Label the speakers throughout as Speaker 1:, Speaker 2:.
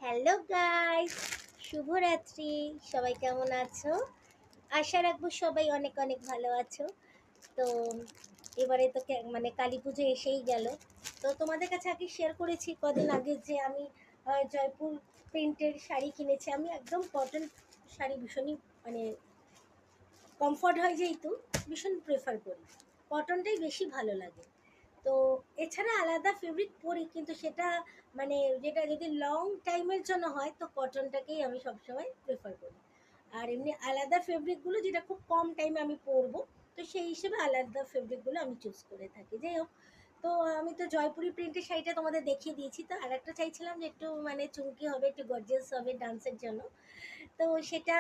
Speaker 1: Hello guys, শুভরাত্রি। সবাই কেমন আছো? আশা রাখবো সবাই অনেক অনেক ভালো আছো। তো এবারে তো মানে কালী পুজো এসেই গেল। তো তোমাদের কাছে আগে শেয়ার করেছি কদিন আগে যে আমি জয়পুর প্রিন্টের শাড়ি কিনেছি। আমি একদম কটন শাড়ি ভীষণই মানে কমফর্ট হয় যেহেতু ভীষণ প্রেফার করি, কটনটাই বেশি ভালো লাগে। তো এছাড়া আলাদা ফেব্রিক পরি, কিন্তু সেটা মানে যেটা যদি লং টাইমের জন্য হয় তো কটনটাকেই আমি সবসময় প্রেফার করি। আর এমনি আলাদা ফেব্রিকগুলো যেটা খুব কম টাইমে আমি পরবো, তো সেই হিসেবে আলাদা ফেব্রিকগুলো আমি চুজ করে থাকি। যাই হোক, তো আমি তো জয়পুরি প্রিন্টের শাড়িটা তোমাদের দেখিয়ে দিয়েছি। তো আর একটা চাইছিলাম যে একটু মানে চুমকি হবে, একটু গর্জিয়াস হবে ডান্সের জন্য। তো সেটা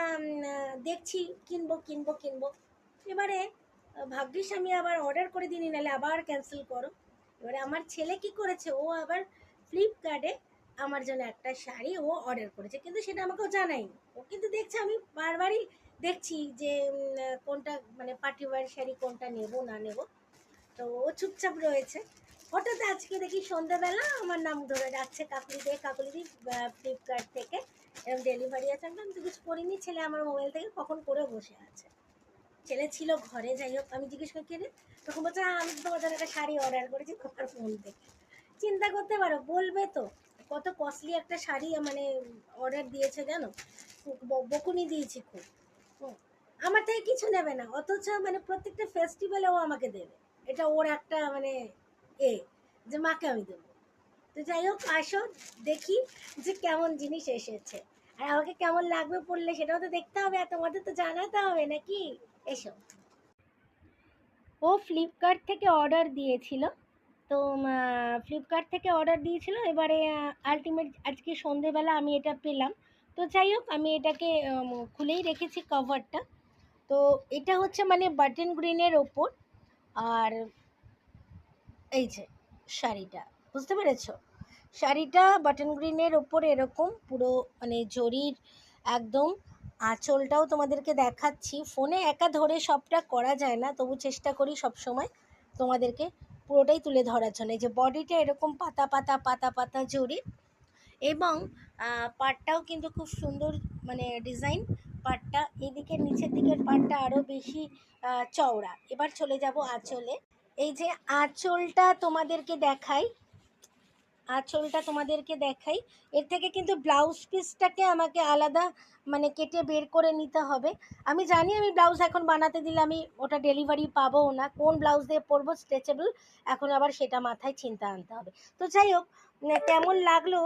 Speaker 1: দেখছি কিনবো কিনবো কিনবো। এবারে ভাগ্যিস আমি আবার অর্ডার করে দিইনি, নাহলে আবার ক্যান্সেল করো। এবারে আমার ছেলে কি করেছে, ও আবার ফ্লিপকার্টে আমার জন্য একটা শাড়ি ও অর্ডার করেছে, কিন্তু সেটা আমাকেও জানায়নি। ও কিন্তু দেখছে আমি বারবারই দেখছি যে কোনটা মানে পার্টি ওয়্যার শাড়ি কোনটা নেব না নেব। তো ও চুপচাপ রয়েছে। হঠাৎ আজকে দেখি সন্ধ্যাবেলা আমার নাম ধরে ডাকছে, কাকুলি দে কাকুলি দি, ফ্লিপকার্ট থেকে এরকম ডেলিভারি আছে। আমি তো কিছু করিনি, ছেলে আমার মোবাইল থেকে কখন করে বসে আছে। ছেলে ছিল ঘরে, যাই হোক আমি জিজ্ঞেস করি কিনে, তখন বলছে আমি তো তোমার জন্য একটা শাড়ি অর্ডার করেছি তোমার ফোন থেকে। চিন্তা করতে পারো, বলবে তো কত কস্টলি একটা শাড়ি মানে অর্ডার দিয়েছে জানো। বকুনি দিয়েছি খুব। হুম। আমার থেকে কিছু নেবে না, অথচ মানে প্রত্যেকটা ফেস্টিভ্যালে ও আমাকে দেবে। এটা ওর একটা মানে এ যে মাকে আমি দেবো। তো যাই হোক, আসো দেখি যে কেমন জিনিস এসেছে, আর আমাকে কেমন লাগবে পড়লে সেটাও তো দেখতে হবে, আর তোমাদের তো জানাতে হবে নাকি। এসো। ও ফ্লিপকার্ট থেকে অর্ডার দিয়েছিল। তো ফ্লিপকার্ট থেকে অর্ডার দিয়েছিল, এবারে আলটিমেট আজকে সন্ধেবেলা আমি এটা পেলাম। তো যাই হোক, আমি এটাকে খুলেই রেখেছি কভারটা। তো এটা হচ্ছে মানে বাটন গ্রিনের ওপর। আর এই যে শাড়িটা, বুঝতে পেরেছো? শাড়িটা বাটন গ্রিনের ওপর এরকম পুরো মানে জরির একদম। আঁচলটাও তোমাদেরকে দেখাচ্ছি, ফোনে একা ধরে সবটা করা যায় না, তবু চেষ্টা করি সব সময় তোমাদেরকে পুরোটাই তুলে ধরার জন্য। এই যে বডিটা এরকম পাতা পাতা পাতা পাতা জরি, এবং পাড়টাও কিন্তু খুব সুন্দর মানে ডিজাইন। পাড়টা এদিকে নিচের দিকের পাড়টা আরও বেশি চওড়া। এবার চলে যাব আঁচলে। এই যে আঁচলটা তোমাদেরকে দেখাই, আঁচলটা তোমাদেরকে দেখাই। এর থেকে কিন্তু ব্লাউজ পিসটাকে আমাকে আলাদা মানে কেটে বের করে নিতে হবে। আমি জানি আমি ব্লাউজ এখন বানাতে দিলে আমি ওটা ডেলিভারি পাবো না, কোন ব্লাউজ দিয়ে পরবো স্ট্রেচেবল, এখন আবার সেটা মাথায় চিন্তা আনতে হবে। তো যাই হোক, কেমন লাগলো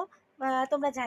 Speaker 1: তোমরা জানি।